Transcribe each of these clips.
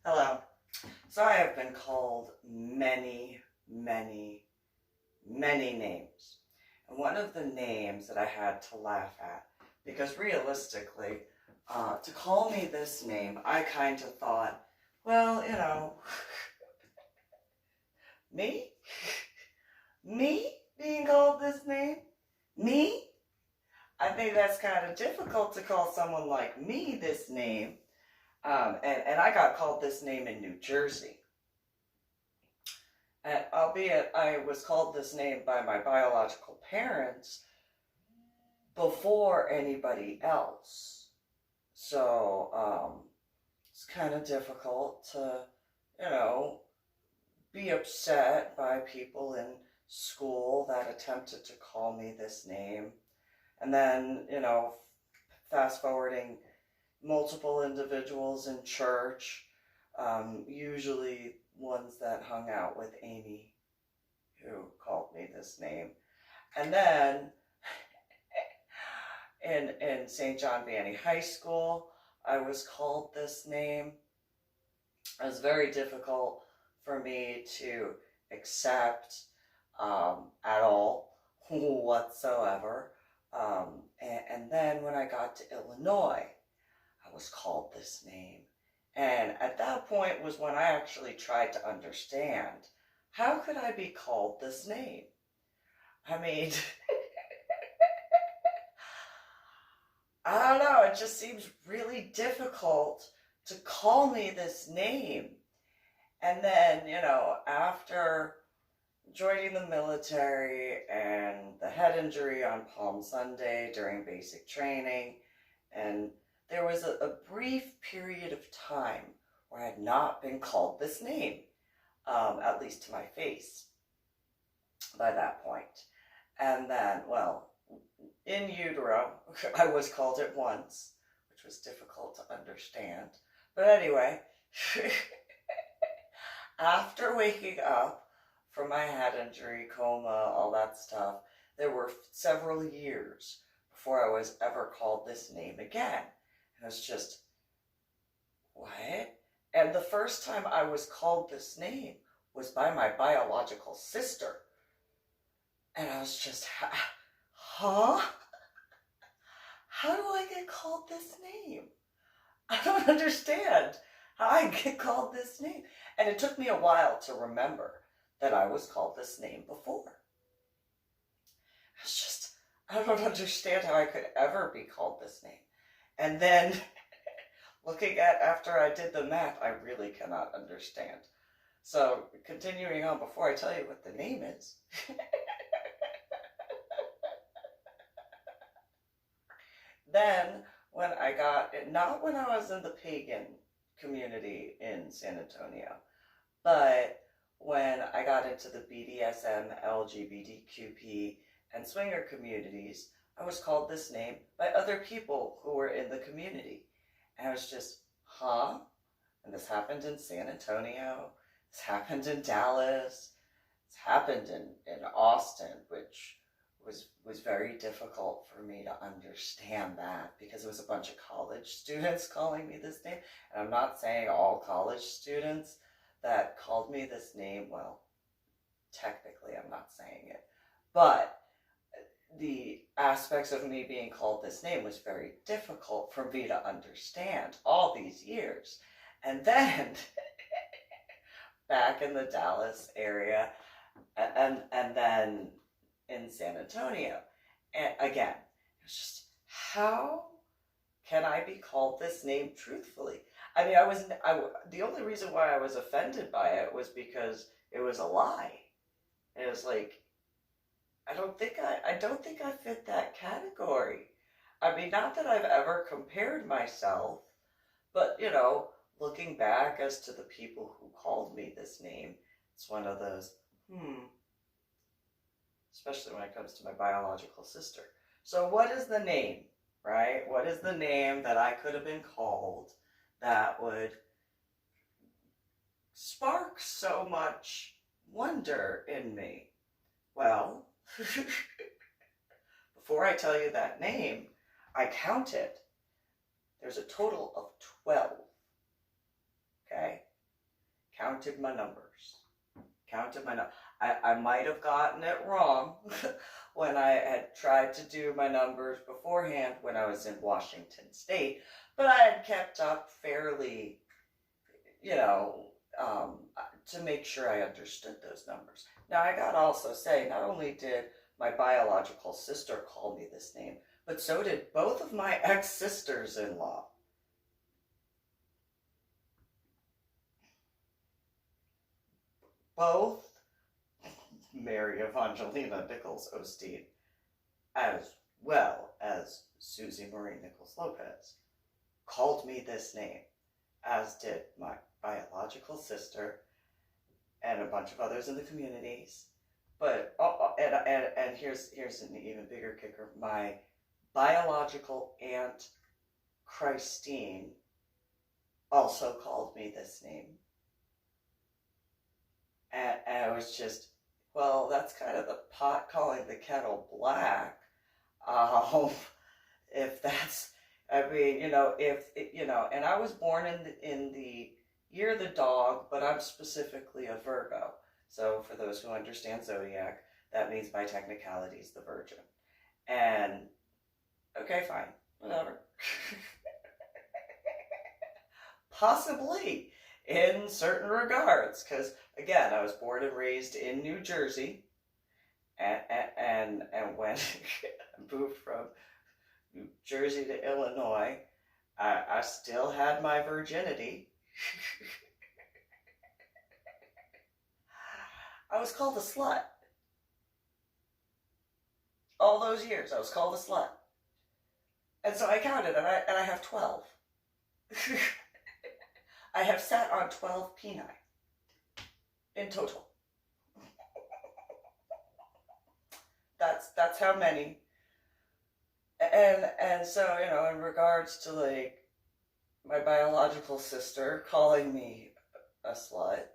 Hello. So I have been called many, many, many names. And one of the names that I had to laugh at, because realistically, to call me this name, I kind of thought, well, me? Me being called this name? Me? I think that's kind of difficult to call someone like me this name. And I got called this name in New Jersey. And albeit I was called this name by my biological parents before anybody else. So it's kind of difficult to, be upset by people in school that attempted to call me this name. And then, fast forwarding multiple individuals in church, usually ones that hung out with Amy, who called me this name. And then in St. John Vianney High School, I was called this name. It was very difficult for me to accept at all whatsoever. And then when I got to Illinois, I was called this name. And at that point was when I actually tried to understand, how could I be called this name? I mean, I don't know, it just seems really difficult to call me this name. And then, after joining the military and the head injury on Palm Sunday during basic training, and there was a brief period of time where I had not been called this name, at least to my face by that point. And then, well, in utero, I was called it once, which was difficult to understand. But anyway, after waking up from my head injury, coma, all that stuff, there were several years before I was ever called this name again. And it was just, what? And the first time I was called this name was by my biological sister. And I was just, huh? How do I get called this name? I don't understand how I get called this name. And it took me a while to remember that I was called this name before. It's just, I don't understand how I could ever be called this name. And then looking at after I did the math, I really cannot understand. So continuing on, before I tell you what the name is, then when I got, not when I was in the pagan community in San Antonio, but when I got into the BDSM, LGBTQP, and swinger communities, I was called this name by other people who were in the community. And I was just, huh? And this happened in San Antonio, this happened in Dallas, this happened in Austin, which was very difficult for me to understand that, because it was a bunch of college students calling me this name. And I'm not saying all college students that called me this name, well, technically I'm not saying it, but the aspects of me being called this name was very difficult for me to understand all these years. And then back in the Dallas area, and then in San Antonio, and again, it was just, how can I be called this name truthfully? I mean, the only reason why I was offended by it was because it was a lie. And it was like, I don't think I fit that category. I mean, not that I've ever compared myself, but looking back as to the people who called me this name, it's one of those, especially when it comes to my biological sister. So what is the name, right? What is the name that I could have been called that would spark so much wonder in me? Well, before I tell you that name, I counted. There's a total of 12. Okay? counted my numbers. I might have gotten it wrong when I had tried to do my numbers beforehand when I was in Washington State, but I had kept up fairly, you know, to make sure I understood those numbers. Now, I gotta also say, not only did my biological sister call me this name, but so did both of my ex-sisters-in-law. Both Mary Evangelina Nichols Osteen, as well as Susie Marie Nichols Lopez, called me this name, as did my biological sister and a bunch of others in the communities. But and here's an even bigger kicker: my biological aunt Christine also called me this name, and I was just, well, that's kind of the pot calling the kettle black. If that's, I mean, if and I was born in the year of the dog, but I'm specifically a Virgo. So for those who understand zodiac, that means by technicalities the Virgin. And okay, fine, whatever. Possibly in certain regards, because again, I was born and raised in New Jersey, and when I moved from New Jersey to Illinois, I still had my virginity. I was called a slut. All those years, I was called a slut. And so I counted, and I have 12. I have sat on 12 peni in total. That's how many. And so, in regards to like my biological sister calling me a slut,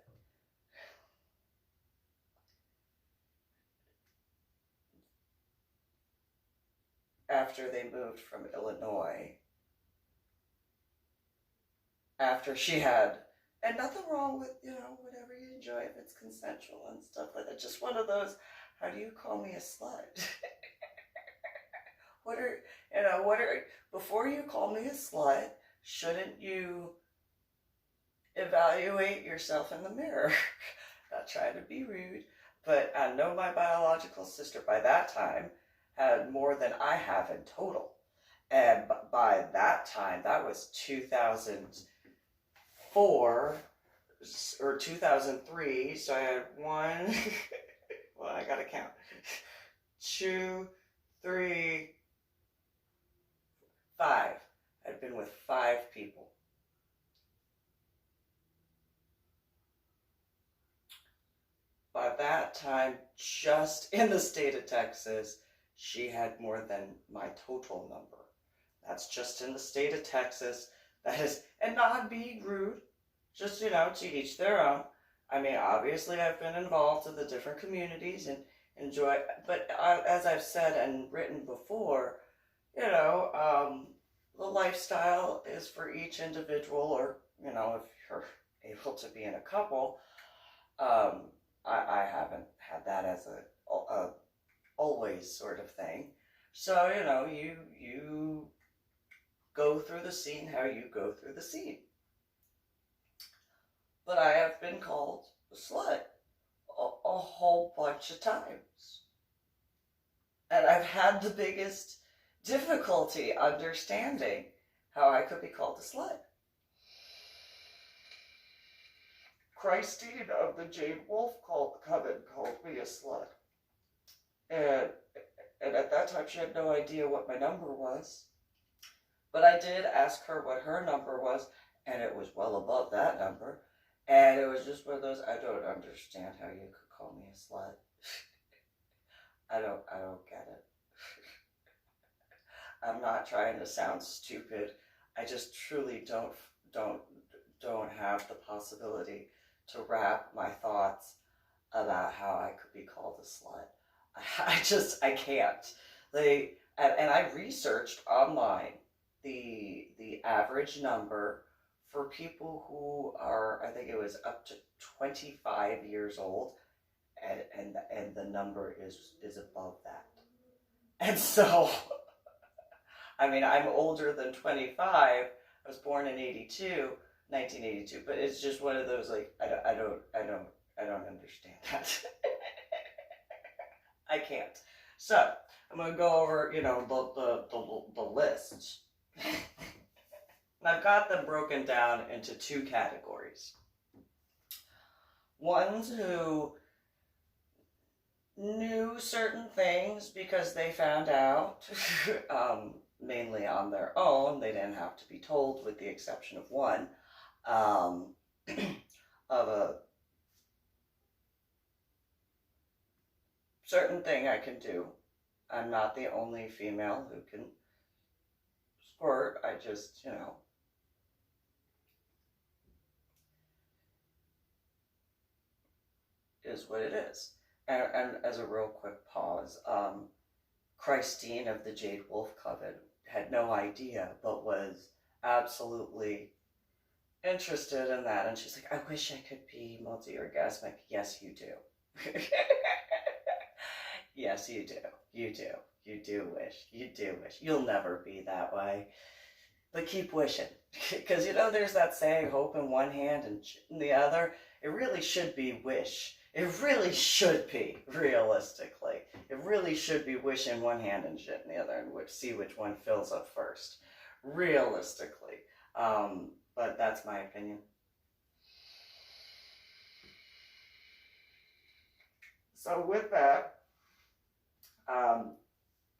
after they moved from Illinois, after she had, and nothing wrong with, whatever you enjoy if it's consensual and stuff like that. Just one of those, how do you call me a slut? Before you call me a slut, shouldn't you evaluate yourself in the mirror? Not trying to be rude, but I know my biological sister by that time had more than I have in total. And by that time, that was 2004 or 2003, so I had one, well, I gotta count, 2, 3, 5. I'd been with 5 people. By that time, just in the state of Texas, she had more than my total number. That's just in the state of Texas. That is, and not being rude, just, to each their own. I mean, obviously I've been involved in the different communities and enjoy, but as I've said and written before, the lifestyle is for each individual, or, if you're able to be in a couple. I haven't had that as a always sort of thing. So, you go through the scene how you go through the scene. But I have been called a slut a whole bunch of times. And I've had the biggest difficulty understanding how I could be called a slut. Christine of the Jade Wolf called me a slut. And at that time, she had no idea what my number was. But I did ask her what her number was, and it was well above that number. And it was just one of those, I don't understand how you could call me a slut. I don't get it. I'm not trying to sound stupid. I just truly don't have the possibility to wrap my thoughts about how I could be called a slut. I can't. And I researched online the average number for people who are, I think it was up to 25 years old, and the number is above that. And so, I mean, I'm older than 25. I was born in 1982, but it's just one of those, like, I don't understand that. I can't. So I'm gonna go over, the lists. And I've got them broken down into two categories. Ones who knew certain things because they found out, mainly on their own. They didn't have to be told, with the exception of one, of a certain thing I can do. I'm not the only female who can squirt. I just, is what it is. And as a real quick pause, Christine of the Jade Wolf Coven had no idea, but was absolutely interested in that. And she's like, I wish I could be multi-orgasmic. Yes, you do. Yes, you do. You do. You do wish. You do wish. You'll never be that way. But keep wishing. Because, there's that saying, hope in one hand and shit in the other. It really should be wish. It really should be, realistically. It really should be wish in one hand and shit in the other, and see which one fills up first. Realistically. But that's my opinion. So with that,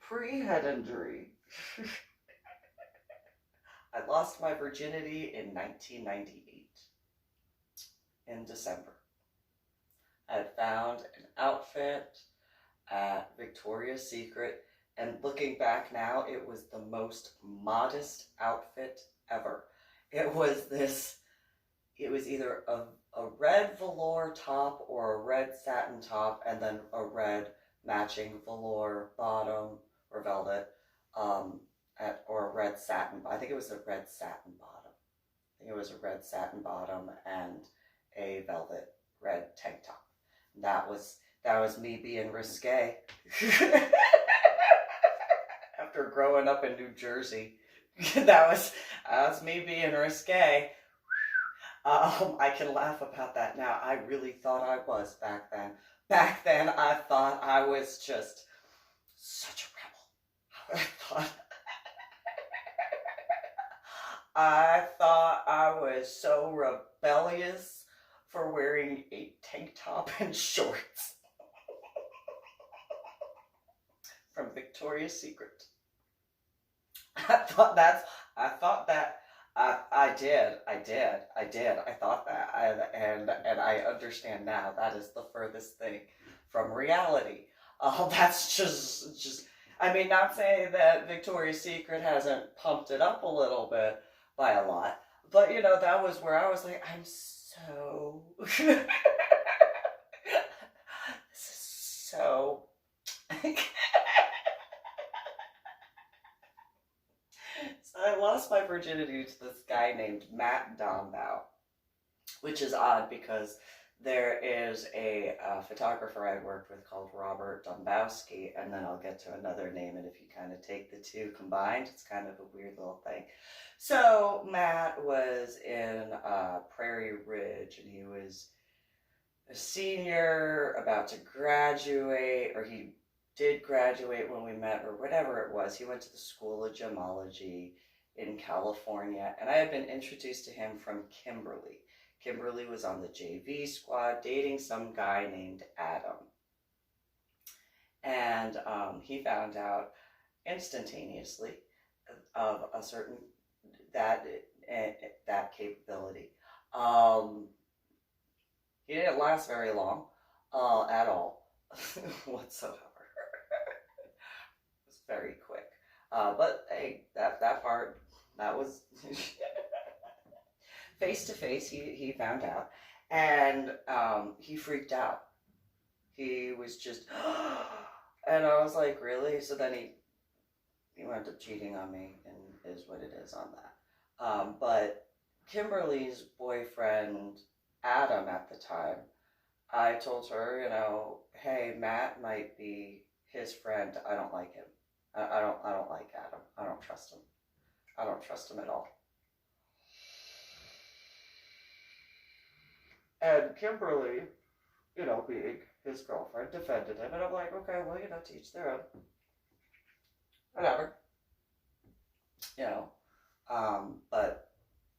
pre-head injury, I lost my virginity in 1998, in December. I had found an outfit at Victoria's Secret, and looking back now, it was the most modest outfit ever. It was either a red velour top or a red satin top, and then a red matching velour bottom or velvet, or a red satin. I think it was a red satin bottom. I think it was a red satin bottom and a velvet red tank top. That was me being risque. After growing up in New Jersey, that was me being risque. I can laugh about that now. I really thought I was back then. Back then, I thought I was just such a rebel. I thought I was so rebellious for wearing a tank top and shorts from Victoria's Secret. I thought that. I thought that. I did. I thought that, and I understand now. That is the furthest thing from reality. That's just. I mean, not saying that Victoria's Secret hasn't pumped it up a little bit by a lot, but that was where I was like, I'm so. This is so. So I lost my virginity to this guy named Matt Dombow, which is odd because there is a photographer I worked with called Robert Dombowski, and then I'll get to another name, and if you kind of take the two combined, it's kind of a weird little thing. So Matt was in Prairie Ridge, and he was a senior about to graduate, or he did graduate when we met, or whatever it was. He went to the School of Gemology in California, and I had been introduced to him from Kimberly. Kimberly was on the JV squad dating some guy named Adam. And he found out instantaneously of a certain, that capability. He didn't last very long at all, whatsoever. It was very quick. But hey, that part, that was face to face. He found out, and he freaked out. He was just, and I was like, really? So then he wound up cheating on me, and is what it is on that. But Kimberly's boyfriend, Adam, at the time, I told her, hey, Matt might be his friend. I don't like him. I don't like Adam. I don't trust him. I don't trust him at all. And Kimberly, being his girlfriend, defended him. And I'm like, okay, well, to each their own. Whatever. But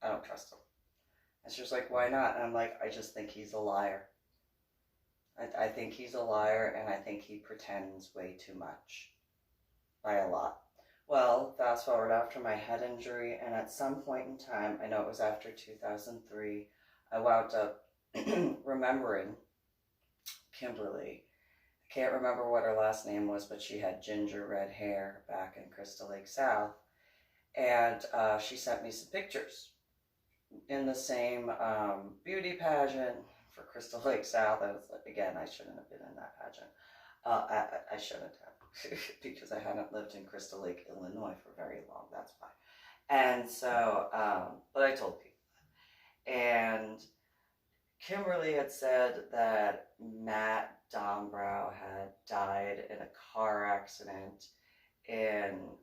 I don't trust him. And she was like, why not? And I'm like, I just think he's a liar. I think he's a liar, and I think he pretends way too much. By a lot. Well, fast forward after my head injury, and at some point in time, I know it was after 2003, I wound up remembering Kimberly. I can't remember what her last name was, but she had ginger red hair back in Crystal Lake South. And she sent me some pictures in the same beauty pageant for Crystal Lake South. Again, I shouldn't have been in that pageant. I shouldn't have, because I hadn't lived in Crystal Lake, Illinois for very long, that's why. And so, but I told people that. And Kimberly had said that Matt Dombrow had died in a car accident in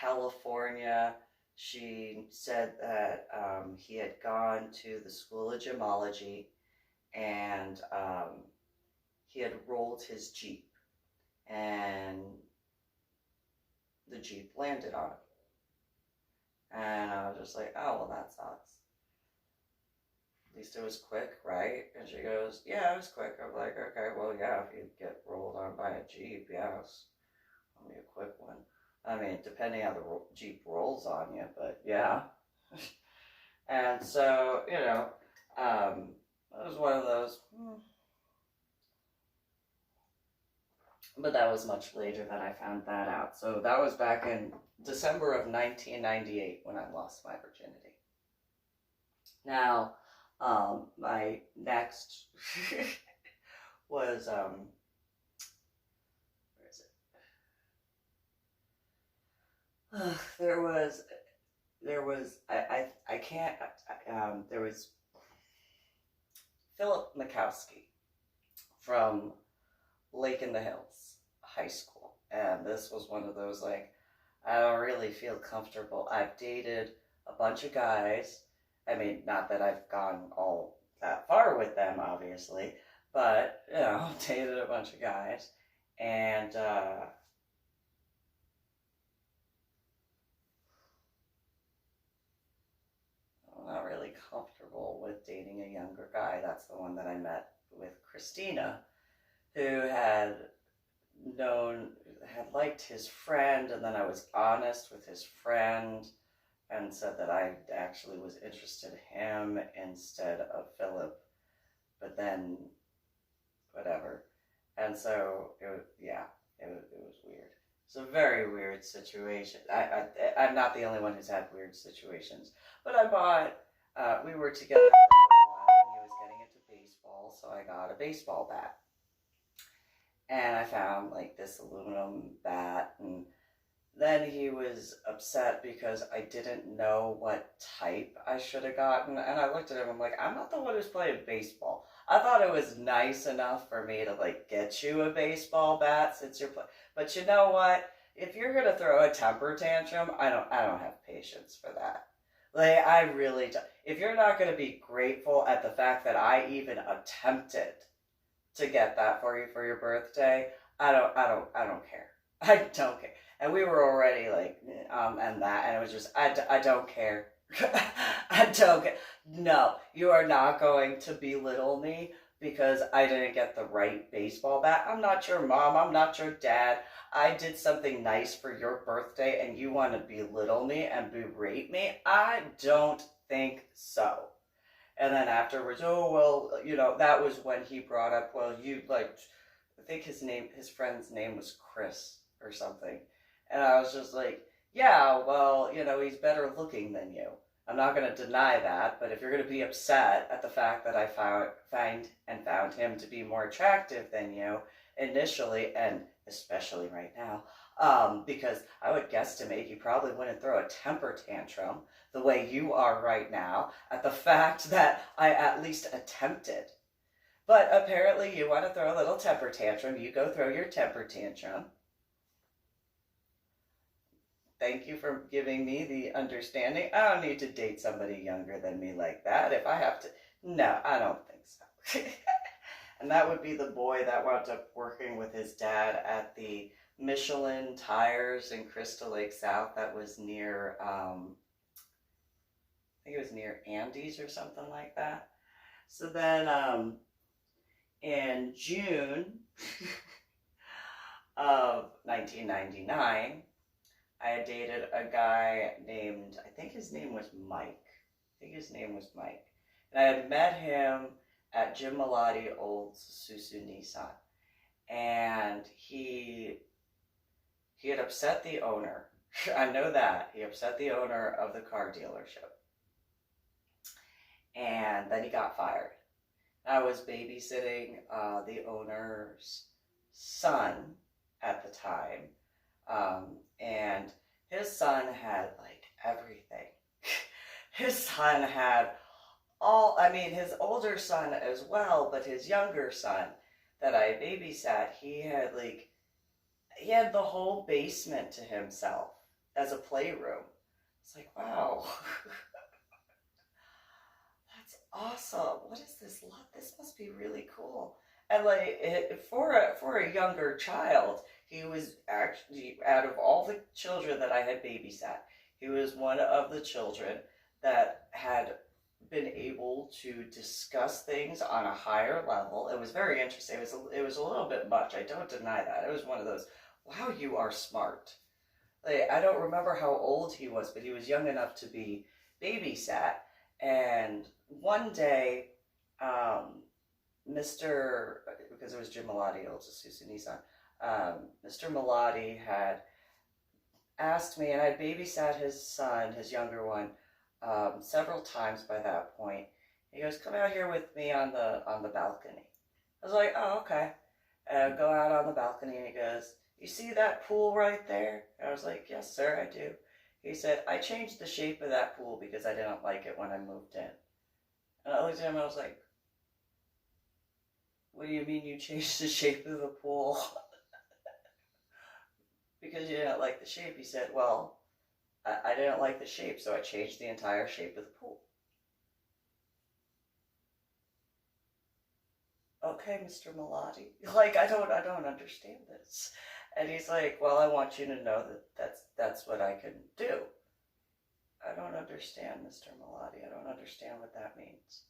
California. She said that he had gone to the School of Gemology, and he had rolled his Jeep, and the Jeep landed on him. And I was just like, oh, well, that sucks. At least it was quick, right? And she goes, yeah, it was quick. I'm like, okay, well, yeah, if you get rolled on by a Jeep, yes. Only a quick one. I mean, depending how the Jeep rolls on you, but yeah. And so, it was one of those. But that was much later that I found that out. So that was back in December of 1998 when I lost my virginity. Now, my next was, where is it? There was, I can't, there was Philip Mikowski from Lake in the Hills High School. And this was one of those, like, I don't really feel comfortable. I've dated a bunch of guys. I mean, not that I've gone all that far with them, obviously, but, dated a bunch of guys. And, I'm not really comfortable with dating a younger guy. That's the one that I met with Christina, who had liked his friend, and then I was honest with his friend and said that I actually was interested in him instead of Philip, but then whatever. And so it was weird. It's a very weird situation. I'm not the only one who's had weird situations, but I bought, we were together for a while, and he was getting into baseball, so I got a baseball bat. And I found, like, this aluminum bat, and then he was upset because I didn't know what type I should have gotten. And I looked at him, I'm like, I'm not the one who's playing baseball. I thought it was nice enough for me to, like, get you a baseball bat since you're playing. But you know what? If you're going to throw a temper tantrum, I don't have patience for that. Like, I really don't. If you're not going to be grateful at the fact that I even attempted to get that for you for your birthday, I don't care. I don't care. And we were already like, and it was just, I don't care. I don't care. No, you are not going to belittle me because I didn't get the right baseball bat. I'm not your mom. I'm not your dad. I did something nice for your birthday and you want to belittle me and berate me? I don't think so. And then afterwards, that was when he brought up, well, I think his friend's name was Chris or something. And I was just like, yeah, well, he's better looking than you. I'm not going to deny that, but if you're going to be upset at the fact that I found him to be more attractive than you initially, and especially right now, Because I would guesstimate you probably wouldn't throw a temper tantrum the way you are right now at the fact that I at least attempted. But apparently you want to throw a little temper tantrum. You go throw your temper tantrum. Thank you for giving me the understanding. I don't need to date somebody younger than me like that. If I have to, no, I don't think so. And that would be the boy that wound up working with his dad at the Michelin Tires in Crystal Lake South. That was near, I think it was near Andes or something like that. So then in June of 1999, I had dated a guy named, I think his name was Mike. And I had met him at Jim Malati old Susu Nissan. And he had upset the owner. I know that. He upset the owner of the car dealership. And then he got fired. I was babysitting the owner's son at the time. And his son had like everything. His son had his older son as well, but his younger son that I babysat, he had the whole basement to himself as a playroom. It's like, wow. That's awesome. What is this lot? This must be really cool. And for a younger child, he was actually, out of all the children that I had babysat, he was one of the children that had been able to discuss things on a higher level. It was very interesting. It was a little bit much. I don't deny that. It was one of those, wow, you are smart. I don't remember how old he was, but he was young enough to be babysat. And one day, because it was Jim Malati, old Susu Nissan, Mr. Malati had asked me, and I babysat his son, his younger one, several times by that point. He goes, come out here with me on the balcony. I was like, oh, okay. And I go out on the balcony and he goes, you see that pool right there? And I was like, yes, sir, I do. He said, I changed the shape of that pool because I didn't like it when I moved in. And I looked at him and I was like, what do you mean you changed the shape of the pool? Because you didn't like the shape. He said, well, I didn't like the shape, so I changed the entire shape of the pool. Okay, Mr. Malati. I don't understand this. And he's like, well, I want you to know that that's what I can do. I don't understand, Mr. Malati. I don't understand what that means.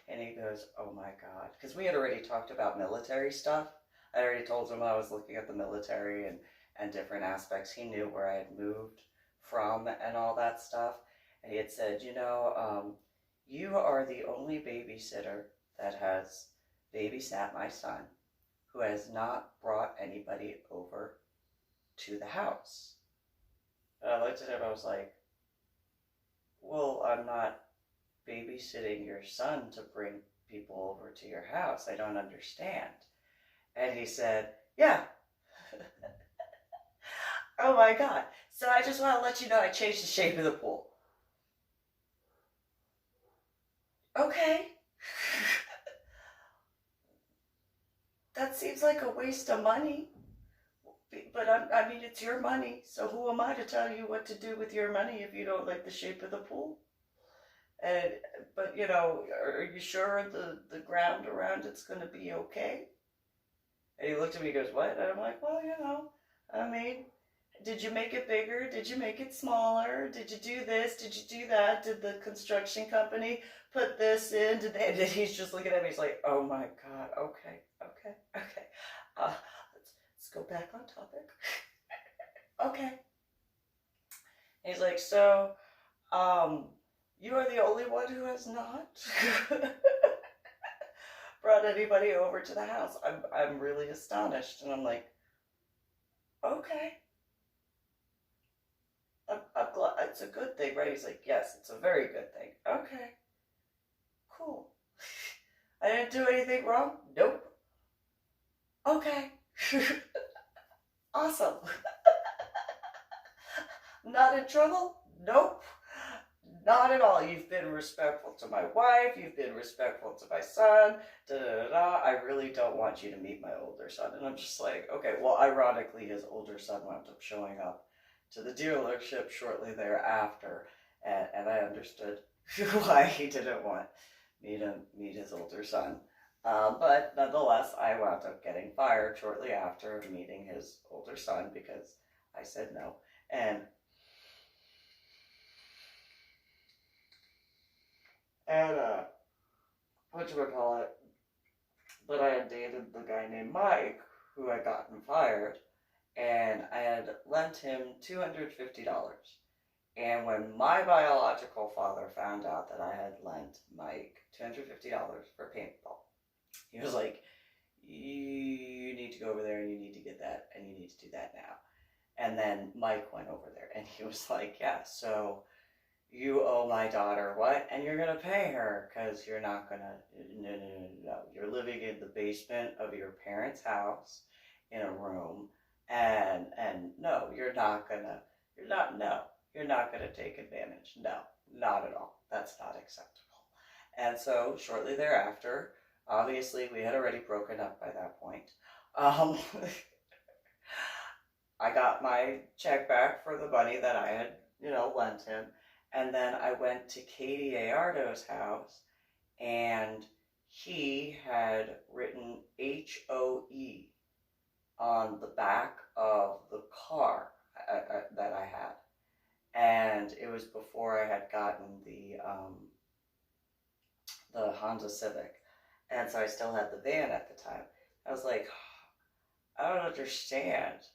And he goes, oh my God. Because we had already talked about military stuff. I already told him I was looking at the military and different aspects. He knew where I had moved from and all that stuff. And he had said, you are the only babysitter that has babysat my son who has not brought anybody over to the house. And I looked at him, I was like, well, I'm not babysitting your son to bring people over to your house. I don't understand. And he said, yeah. Oh my God. So I just want to let you know I changed the shape of the pool. Okay. That seems like a waste of money. But it's your money. So who am I to tell you what to do with your money if you don't like the shape of the pool? But are you sure the ground around it's going to be okay? And he looked at me and goes, what? And I'm like, well, did you make it bigger? Did you make it smaller? Did you do this? Did you do that? Did the construction company put this in? And he's just looking at me. He's like, oh my God. Okay. Let's go back on topic. Okay. And he's like, so, you are the only one who has not brought anybody over to the house. I'm really astonished. And I'm like, okay. I'm glad. It's a good thing, right? He's like, yes, it's a very good thing. Okay. Cool. I didn't do anything wrong? Nope. Okay. Awesome. Not in trouble? Nope. Not at all. You've been respectful to my wife. You've been respectful to my son. Da da da da. I really don't want you to meet my older son. And I'm just like, okay. Well, ironically, his older son wound up showing up to the dealership shortly thereafter, and I understood why he didn't want me to meet his older son. But nonetheless, I wound up getting fired shortly after meeting his older son because I said no. And whatchamacallit, but I had dated the guy named Mike, who had gotten fired, and I had lent him $250. And when my biological father found out that I had lent Mike $250 for paintball, he was like, you need to go over there and you need to get that and you need to do that now. And then Mike went over there and he was like, yeah, so you owe my daughter what? And you're going to pay her because you're not going to, no. You're living in the basement of your parents' house in a room. And no, you're not going to take advantage. No, not at all. That's not acceptable. And so shortly thereafter, obviously we had already broken up by that point. I got my check back for the money that I had, lent him. And then I went to Katie Ayardo's house, and he had written HOE on the back of the car that I had. And it was before I had gotten the Honda Civic. And so I still had the van at the time. I was like, I don't understand.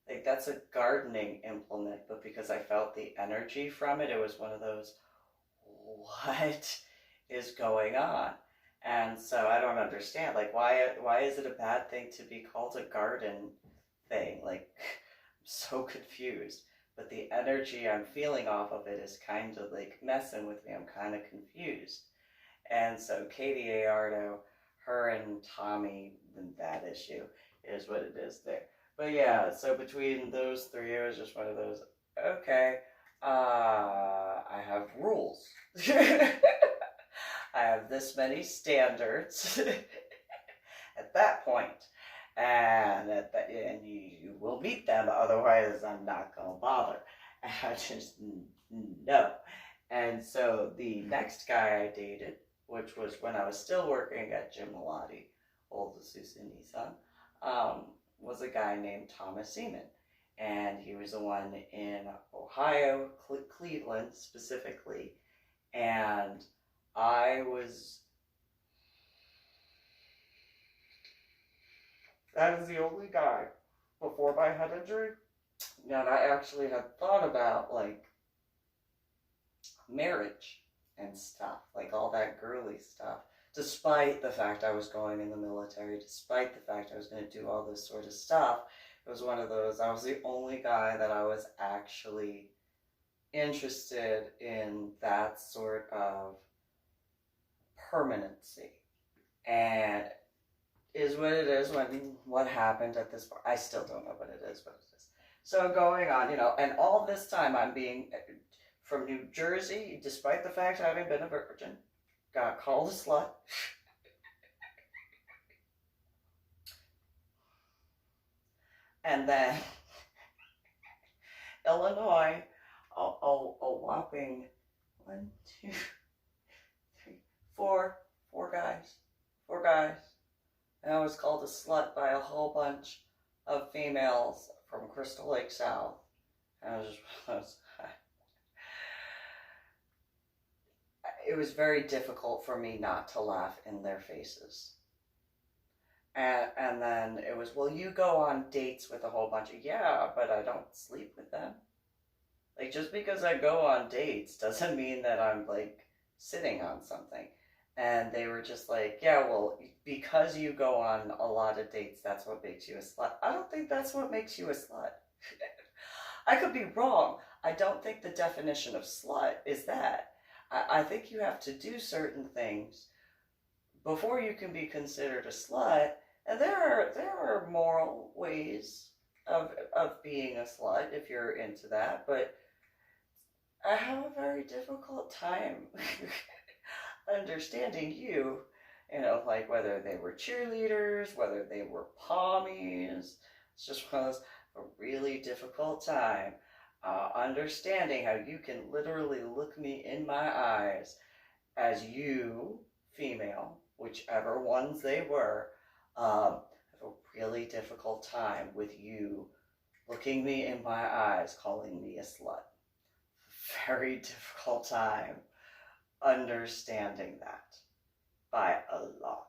Like, that's a gardening implement, but because I felt the energy from it, it was one of those, what is going on? And so I don't understand. Like, why is it a bad thing to be called a garden thing? Like, I'm so confused. But the energy I'm feeling off of it is kind of like messing with me. I'm kind of confused. And so Katie Ayardo, her and Tommy, that issue is what it is there. But yeah, so between those three, it was just one of those, okay, I have rules. I have this many standards at that point. And you will meet them, otherwise I'm not going to bother. I just, no. And so the next guy I dated, which was when I was still working at Jim Malati, old Isuzu Nissan, was a guy named Thomas Seaman. And he was the one in Ohio, Cleveland specifically. And that is the only guy before my head injury that I actually had thought about, like, marriage and stuff, like all that girly stuff. Despite the fact I was going in the military, despite the fact I was going to do all this sort of stuff, it was one of those, I was the only guy that I was actually interested in that sort of permanency. And is what it is when what happened at this part. I still don't know what it is, but it is. So going on, and all this time I'm being, from New Jersey, despite the fact of having been a virgin, got called a slut. And then Illinois, a whopping 1, 2, 3, 4 guys. 4 guys. And I was called a slut by a whole bunch of females from Crystal Lake South. And it was very difficult for me not to laugh in their faces. And then it was, well, you go on dates with a whole bunch of, yeah, but I don't sleep with them. Like, just because I go on dates doesn't mean that I'm, like, sitting on something. And they were just like, yeah, well, because you go on a lot of dates, that's what makes you a slut. I don't think that's what makes you a slut. I could be wrong. I don't think the definition of slut is that. I think you have to do certain things before you can be considered a slut. And there are moral ways of being a slut if you're into that. But I have a very difficult time understanding you. You know, like whether they were cheerleaders, whether they were pommies. It's just one of those, a really difficult time understanding how you can literally look me in my eyes as you, female, whichever ones they were, have a really difficult time with you looking me in my eyes, calling me a slut. Very difficult time understanding that by a lot.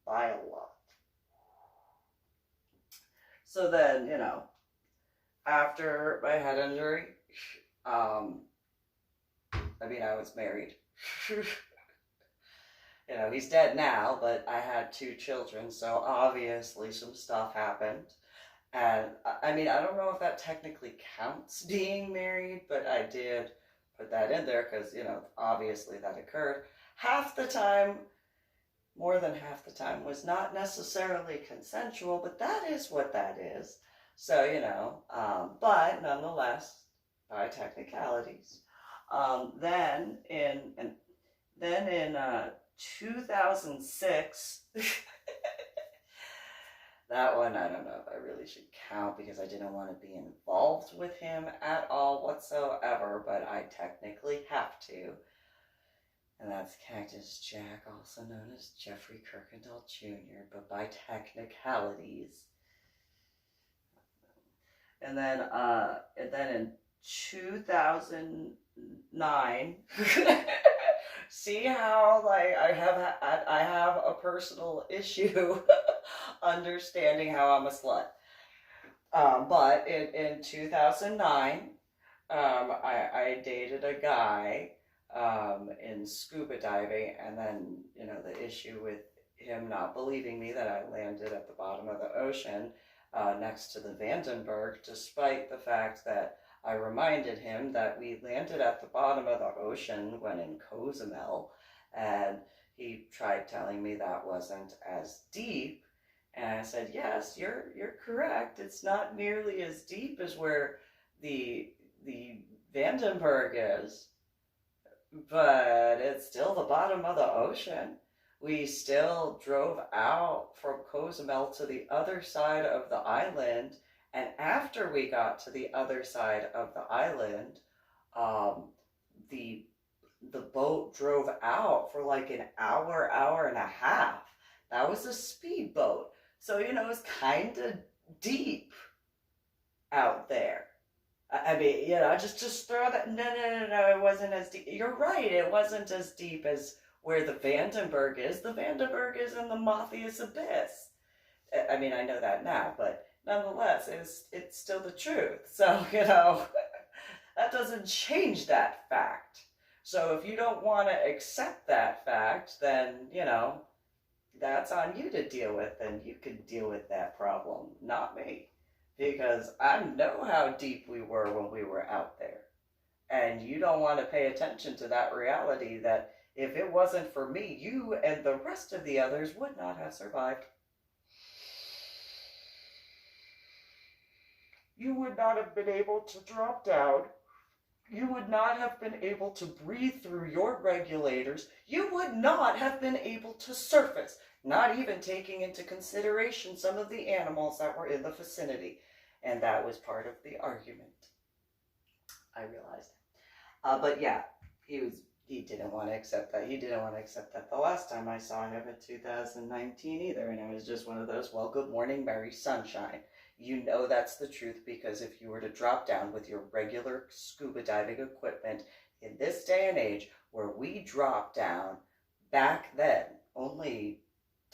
By a lot. So then, you know, after my head injury, I mean, I was married. You know, he's dead now, but I had 2 children, so obviously some stuff happened. And I mean, I don't know if that technically counts being married, but I did put that in there because, you know, obviously that occurred. Half the time, more than half the time, was not necessarily consensual, but that is what that is. So, you know, but nonetheless, by technicalities. Then in 2006, that one I don't know if I really should count because I didn't want to be involved with him at all whatsoever, but I technically have to. And that's Cactus Jack, also known as Jeffrey Kirkendall Jr., but by technicalities. And then in 2009, see how like I have a personal issue understanding how I'm a slut. But in 2009, I dated a guy in scuba diving, and then, you know, the issue with him not believing me that I landed at the bottom of the ocean next to the Vandenberg, despite the fact that I reminded him that we landed at the bottom of the ocean when in Cozumel, and he tried telling me that wasn't as deep. And I said, yes, you're correct. It's not nearly as deep as where the Vandenberg is, but it's still the bottom of the ocean. We still drove out from Cozumel to the other side of the island, and after we got to the other side of the island, the boat drove out for like an hour, hour and a half. That was a speedboat. So, you know, it was kind of deep out there. I mean, you know, just throw that. No, it wasn't as deep. You're right, it wasn't as deep as where the Vandenberg is. The Vandenberg is in the Matthias Abyss. I mean, I know that now, but nonetheless, it's still the truth. So, you know, that doesn't change that fact. So if you don't want to accept that fact, then, you know, that's on you to deal with, and you can deal with that problem, not me. Because I know how deep we were when we were out there. And you don't want to pay attention to that reality that if it wasn't for me, you and the rest of the others would not have survived. You would not have been able to drop down. You would not have been able to breathe through your regulators. You would not have been able to surface, not even taking into consideration some of the animals that were in the vicinity. And that was part of the argument. I realized. But yeah, he didn't want to accept that. He didn't want to accept that the last time I saw him in 2019 either. And it was just one of those, well, good morning, Mary Sunshine. You know that's the truth, because if you were to drop down with your regular scuba diving equipment in this day and age where we dropped down back then, only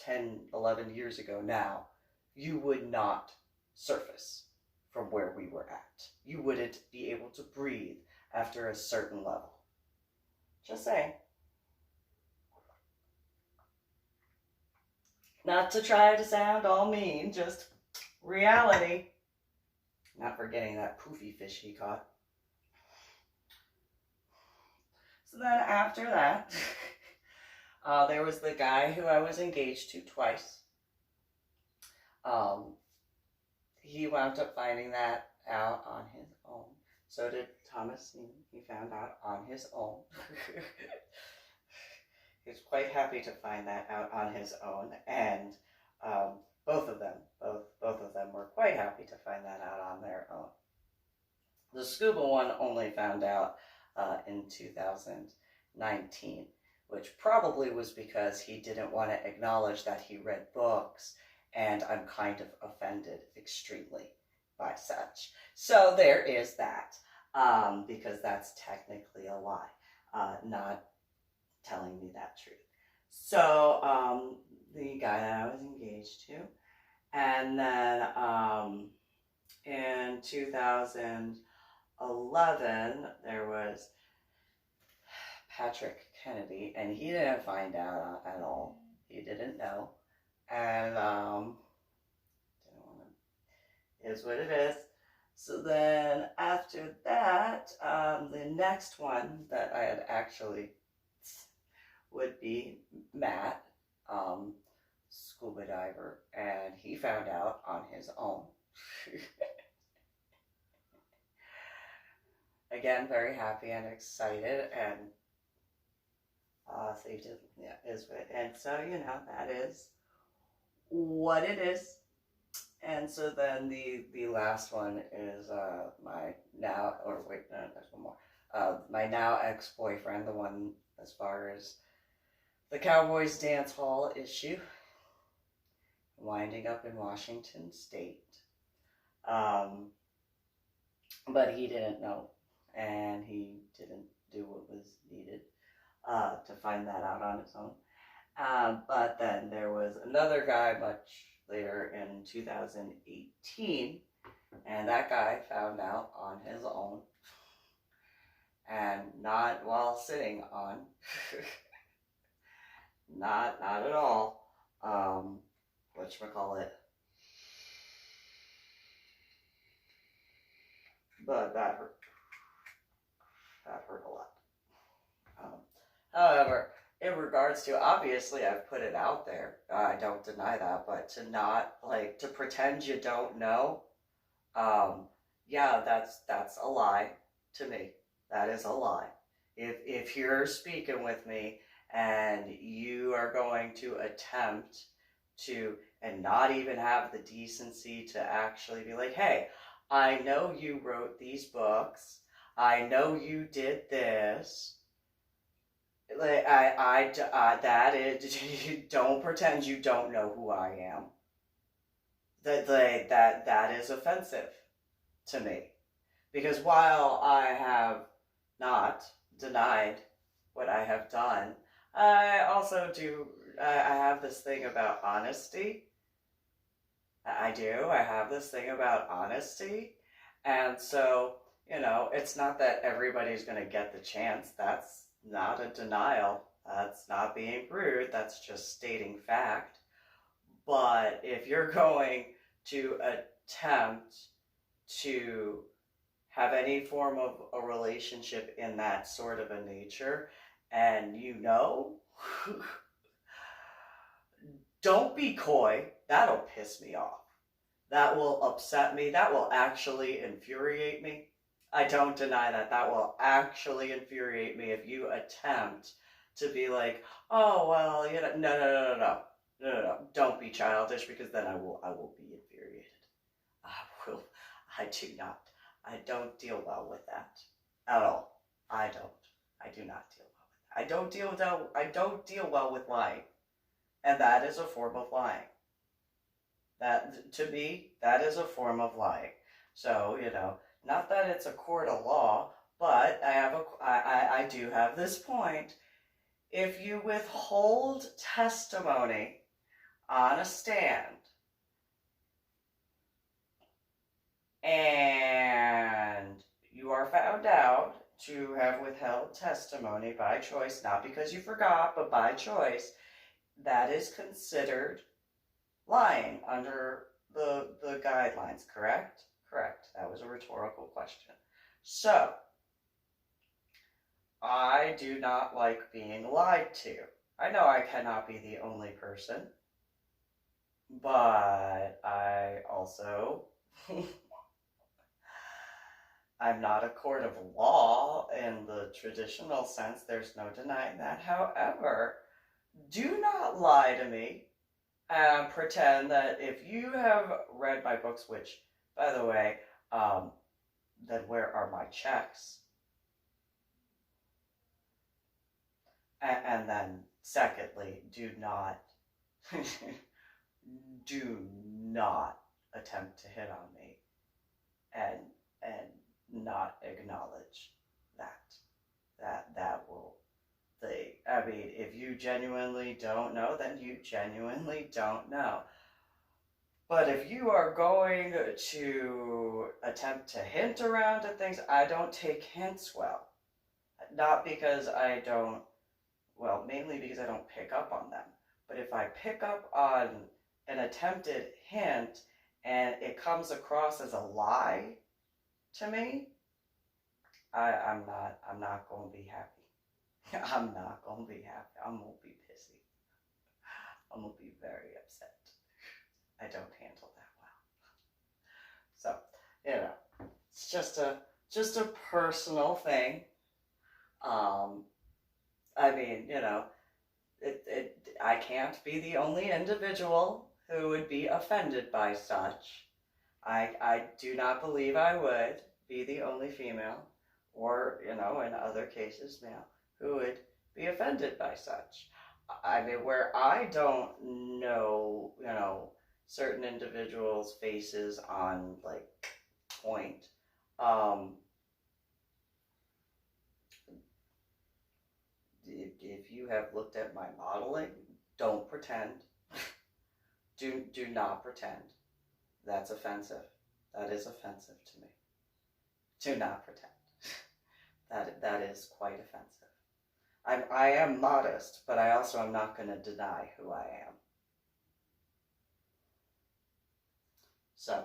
10, 11 years ago now, you would not surface from where we were at. You wouldn't be able to breathe after a certain level. Just saying. Not to try to sound all mean, just reality. Not forgetting that poofy fish he caught. So then after that, there was the guy who I was engaged to twice. he wound up finding that out on his own. So did Thomas. He found out on his own. He was quite happy to find that out on his own, and both of them were quite happy to find that out on their own. The scuba one only found out in 2019, which probably was because he didn't want to acknowledge that he read books, and I'm kind of offended extremely by such. So there is that, because that's technically a lie, not telling me that truth. So the guy that I was engaged to, and then in 2011 there was Patrick Kennedy, and he didn't find out at all. He didn't know, and didn't want to. Is what it is. So then after that, the next one that I had actually would be Matt, scuba diver, and he found out on his own. Again, very happy and excited, and so he did, yeah, is what, and so that is what it is. And so then the last one is my now, or wait, no, there's one more. My now ex-boyfriend, the one as far as the Cowboys Dance Hall issue, winding up in Washington State. But he didn't know, and he didn't do what was needed to find that out on his own. But then there was another guy much later in 2018, and that guy found out on his own, and not while sitting on, not at all, whatchamacallit, but that hurt a lot. However, in regards to, obviously I've put it out there, I don't deny that, but to not, to pretend you don't know, yeah, that's a lie to me. That is a lie. If you're speaking with me and you are going to attempt to, and not even have the decency to actually be like, hey, I know you wrote these books, I know you did this, that is, don't pretend you don't know who I am. That is offensive to me, because while I have not denied what I have done, I also do. I have this thing about honesty. I do. I have this thing about honesty, and so it's not that everybody's going to get the chance. That's not a denial. That's not being rude. That's just stating fact. But if you're going to attempt to have any form of a relationship in that sort of a nature, and don't be coy. That'll piss me off. That will upset me. That will actually infuriate me. I don't deny that. That will actually infuriate me if you attempt to be like, oh, well, no. Don't be childish, because then I will be infuriated. I don't deal well with that at all. I do not deal well with that. I don't deal well with lying. And that is a form of lying. That, to me, that is a form of lying. So, not that it's a court of law, but I do have this point. If you withhold testimony on a stand, and you are found out to have withheld testimony by choice, not because you forgot, but by choice, that is considered lying under the guidelines, correct? Correct. That was a rhetorical question. So, I do not like being lied to. I know I cannot be the only person, but I also I'm not a court of law in the traditional sense. There's no denying that. However, do not lie to me and pretend that if you have read my books, which, by the way, then where are my checks? And then, secondly, do not attempt to hit on me and not acknowledge that will I mean, if you genuinely don't know, then you genuinely don't know. But if you are going to attempt to hint around at things, I don't take hints well. Not because I don't, well, mainly because I don't pick up on them. But if I pick up on an attempted hint and it comes across as a lie to me, I'm not going to be happy. I'm not going to be happy. I'm going to be pissy. I'm going to be very upset. I don't handle that well. So, you know, it's just a personal thing. I mean, you know, I can't be the only individual who would be offended by such. I do not believe I would be the only female, or, you know, in other cases, male, who would be offended by such. I mean, where I don't know, you know, certain individuals' faces on, like, point, if you have looked at my modeling, don't pretend. Do not pretend. That's offensive. That is offensive to me. Do not pretend. That is quite offensive. I am modest, but I also am not going to deny who I am. So,